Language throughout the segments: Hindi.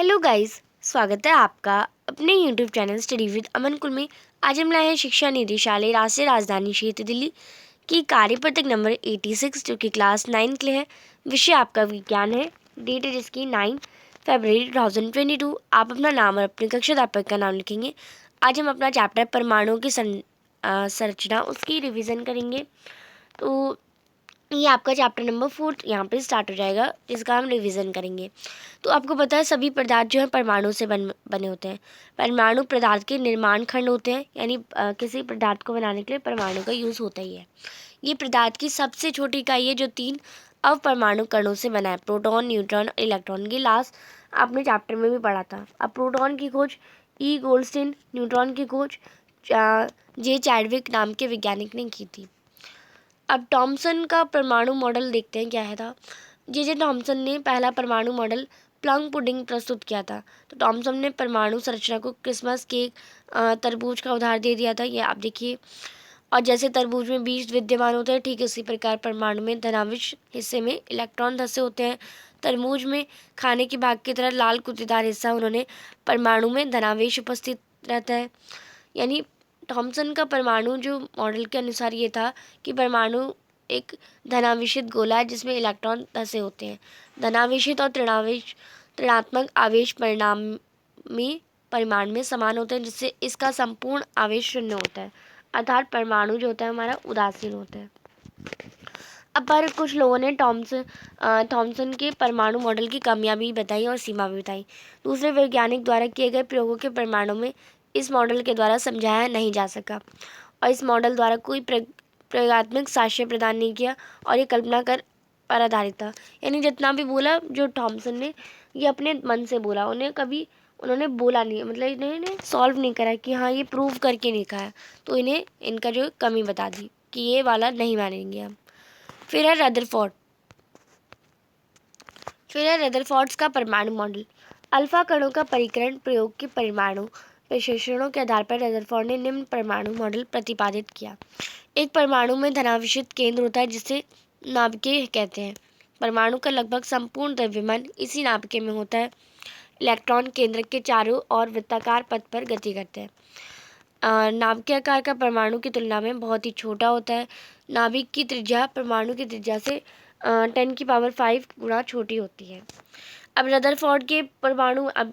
हेलो गाइस, स्वागत है आपका अपने यूट्यूब चैनल स्टडी विद अमन कुल में। आज हम लाए हैं शिक्षा निदेशालय राष्ट्रीय राजधानी क्षेत्र दिल्ली की कार्यपत्रक नंबर 86 जो कि क्लास 9 के लिए है। विषय आपका विज्ञान है। डेट है जिसकी 9 फरवरी 2022। आप अपना नाम और अपने कक्षा अध्यापक का नाम लिखेंगे। आज हम अपना चैप्टर परमाणुओं की संरचना उसकी रिविज़न करेंगे। तो ये आपका चैप्टर नंबर 4 यहाँ पे स्टार्ट हो जाएगा, जिसका हम रिवीजन करेंगे। तो आपको पता है सभी पदार्थ जो है परमाणु से बने होते हैं। परमाणु पदार्थ के निर्माण खंड होते हैं, यानी किसी पदार्थ को बनाने के लिए परमाणु का यूज़ होता ही है। ये पदार्थ की सबसे छोटी इकाई है जो 3 अवपरमाणु कणों से बना है, प्रोटॉन, न्यूट्रॉन, इलेक्ट्रॉन। की लास्ट आपने चैप्टर में भी पढ़ा था। अब प्रोटॉन की खोज ई गोल्डस्टीन, न्यूट्रॉन की खोज जे चैडविक नाम के वैज्ञानिक ने की थी। अब थॉमसन का परमाणु मॉडल देखते हैं क्या है था। जे थॉमसन ने पहला परमाणु मॉडल प्लम पुडिंग प्रस्तुत किया था। तो थॉमसन ने परमाणु संरचना को क्रिसमस केक, तरबूज का उदाहरण दे दिया था। ये आप देखिए। और जैसे तरबूज में बीज विद्यमान होते हैं, ठीक इसी प्रकार परमाणु में धनावेश हिस्से में इलेक्ट्रॉन धसे होते हैं। तरबूज में खाने के भाग की तरह लाल कुत्तेदार हिस्सा उन्होंने परमाणु में धनावेश उपस्थित रहता है। यानी थॉमसन का परमाणु जो मॉडल के अनुसार ये था कि परमाणु एक धनावेशित गोला है जिसमें इलेक्ट्रॉन धसे होते हैं। धनावेशित और ऋणात्मक आवेश परिमाण में समान होते हैं, जिससे इसका संपूर्ण आवेश शून्य होता है। अर्थात परमाणु जो होता है हमारा उदासीन होता है। अब पर कुछ लोगों ने थॉमसन के परमाणु मॉडल की कमियां भी बताई और सीमा भी बताई। दूसरे वैज्ञानिक द्वारा किए गए प्रयोगों के परमाणु में इस मॉडल के द्वारा समझाया नहीं जा सका और इस मॉडल द्वारा कोई प्रयोगात्मक साक्ष्य प्रदान नहीं किया और ये कल्पना कर पर आधारित था। यानी जितना भी बोला जो थॉमसन ने, ये अपने मन से बोला। उन्होंने बोला नहीं, मतलब इन्होंने सॉल्व नहीं करा कि हाँ ये प्रूव करके नहीं कहा। तो इन्हें इनका जो कमी बता दी कि ये वाला नहीं मानेंगे हम। फिर है रदरफोर्ड्स का परमाणु मॉडल। अल्फा कणों का परिकरण प्रयोग के परमाणु विशेषणों के आधार पर रदरफोर्ड ने निम्न परमाणु मॉडल प्रतिपादित किया। एक परमाणु में धनावेशित केंद्र होता है जिसे नाभिकीय कहते हैं। परमाणु का लगभग संपूर्ण द्रव्यमान इसी नाभिक में होता है। इलेक्ट्रॉन केंद्र के चारों ओर वृत्ताकार पथ पर गति करते हैं। नाभिकीय आकार का परमाणु की तुलना में बहुत ही छोटा होता है। नाभिक की त्रिज्या परमाणु की त्रिज्या से 10⁵ गुना छोटी होती है। अब रदरफोर्ड के परमाणु, अब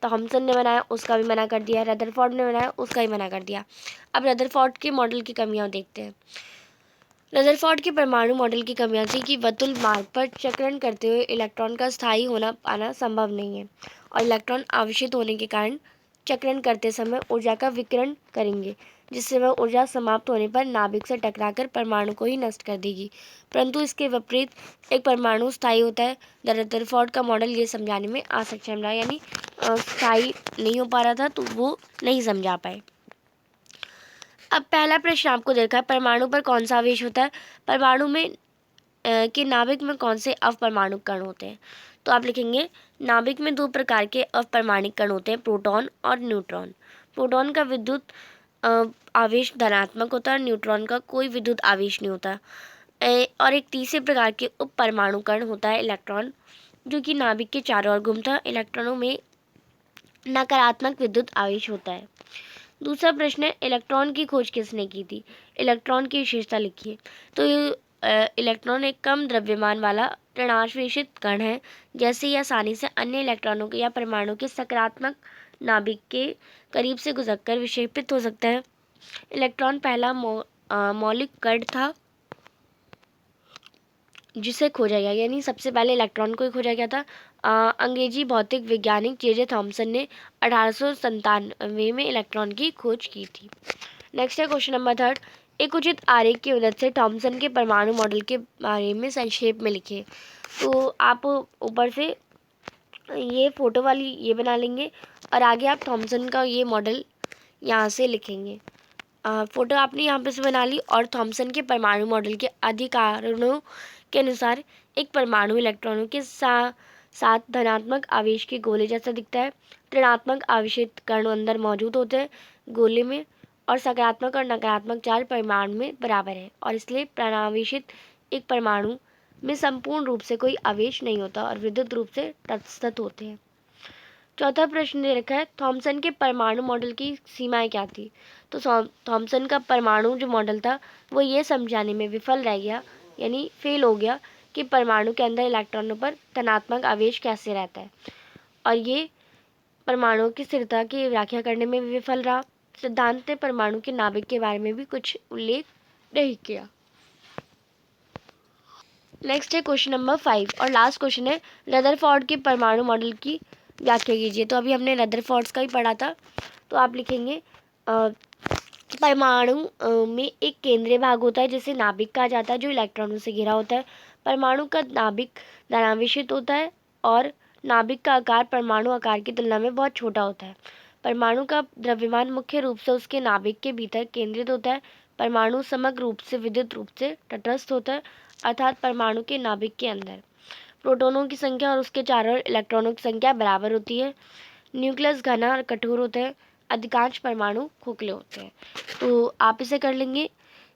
थॉमसन ने बनाया उसका भी मना कर दिया, रदरफोर्ड ने बनाया उसका भी मना कर दिया। अब रदरफोर्ड के मॉडल की कमियां देखते हैं। रदरफोर्ड के परमाणु मॉडल की कमियां थी कि वर्तुल मार्ग पर चक्रण करते हुए इलेक्ट्रॉन का स्थायी होना पाना संभव नहीं है और इलेक्ट्रॉन आवेशित होने के कारण चक्रण करते समय ऊर्जा का विकिरण करेंगे, जिससे वह ऊर्जा समाप्त होने पर नाभिक से टकराकर परमाणु को ही नष्ट कर देगी। परंतु इसके विपरीत एक परमाणु स्थायी होता है। रदरफोर्ड का मॉडल ये समझाने में असक्षम रहा, यानी स्थायी नहीं हो पा रहा था, तो वो नहीं समझा पाए। अब पहला प्रश्न आपको देखा है, परमाणु पर कौन सा आवेश होता है। परमाणु में के नाभिक में कौन से अवपरमाणु कण होते हैं। तो आप लिखेंगे नाभिक में 2 प्रकार के अवपरमाणिक कण होते हैं, प्रोटॉन और न्यूट्रॉन। प्रोटॉन का विद्युत आवेश धनात्मक होता है और न्यूट्रॉन का कोई विद्युत आवेश नहीं होता। और एक तीसरे प्रकार के उप परमाणु कण होता है इलेक्ट्रॉन, जो कि नाभिक के चारों ओर घूमता है। इलेक्ट्रॉनों में नकारात्मक विद्युत आवेश होता है। दूसरा प्रश्न है, इलेक्ट्रॉन की खोज किसने की थी। इलेक्ट्रॉन की विशेषता लिखिए। तो इलेक्ट्रॉन एक कम द्रव्यमान वाला ऋणावेशित कण है, जैसे ये आसानी से अन्य इलेक्ट्रॉनों के या परमाणु के सकारात्मक नाभिक के करीब से गुजरकर विक्षेपित हो सकता है। इलेक्ट्रॉन पहला मौलिक कण था जिसे खोजा गया, यानी सबसे पहले इलेक्ट्रॉन को ही खोजा गया था। अंग्रेजी भौतिक वैज्ञानिक जे थॉमसन ने 1897 में इलेक्ट्रॉन की खोज की थी। नेक्स्ट है क्वेश्चन नंबर 3। एक उचित आरेख की मदद से थॉमसन के परमाणु मॉडल के बारे में संक्षेप में लिखिए। तो आप ऊपर से ये फोटो वाली ये बना लेंगे और आगे आप थॉमसन का ये मॉडल यहाँ से लिखेंगे। फोटो आपने यहाँ पे से बना ली और थॉमसन के परमाणु मॉडल के अधिकारणों के अनुसार एक परमाणु इलेक्ट्रॉनों के साथ धनात्मक आवेश के गोले जैसा दिखता है। ऋणात्मक आवेशित कण अंदर मौजूद होते हैं गोले में और सकारात्मक और नकारात्मक चार्ज परमाणु में बराबर है और इसलिए प्राणावेशित एक परमाणु में संपूर्ण रूप से कोई आवेश नहीं होता और विद्युत रूप से तटस्थ होते हैं। चौथा प्रश्न दे रखा है, थॉमसन के परमाणु मॉडल की सीमाएं क्या थी। तो थॉमसन का परमाणु जो मॉडल था वो ये समझाने में विफल रह गया, यानी फेल हो गया, कि परमाणु के अंदर इलेक्ट्रॉनों पर धनात्मक आवेश कैसे रहता है, और ये परमाणुओं की स्थिरता की व्याख्या करने में भी विफल रहा। सिद्धांत ने परमाणु के नाभिक के बारे में भी कुछ उल्लेख नहीं किया। नेक्स्ट है क्वेश्चन नंबर 5 और लास्ट क्वेश्चन है, रदरफोर्ड के परमाणु मॉडल की व्याख्या कीजिए। तो अभी हमने रदरफोर्ड का ही पढ़ा था, तो आप लिखेंगे परमाणु में एक केंद्रीय भाग होता है जिसे नाभिक कहा जाता है, जो इलेक्ट्रॉनों से घिरा होता है। परमाणु का नाभिक धनावेशित होता है और नाभिक का आकार परमाणु आकार की तुलना में बहुत छोटा होता है। परमाणु का द्रव्यमान मुख्य रूप से उसके नाभिक के भीतर केंद्रित होता है। परमाणु समग्र रूप से विद्युत रूप से तटस्थ होता है, अर्थात परमाणु के नाभिक के अंदर प्रोटॉनों की संख्या और उसके चारों ओर इलेक्ट्रॉनों की संख्या बराबर होती है। न्यूक्लियस घना और कठोर होते हैं। अधिकांश परमाणु खोखले होते हैं। तो आप इसे कर लेंगे।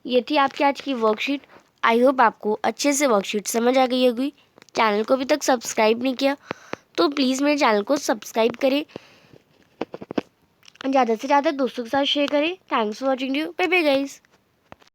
ये थी आपकी आज की वर्कशीट। आई होप आपको अच्छे से वर्कशीट समझ आ गई होगी। चैनल को अभी तक सब्सक्राइब नहीं किया तो प्लीज़ मेरे चैनल को सब्सक्राइब करें, ज़्यादा से ज़्यादा दोस्तों के साथ शेयर करें। Thanks for watching you. Bye bye guys.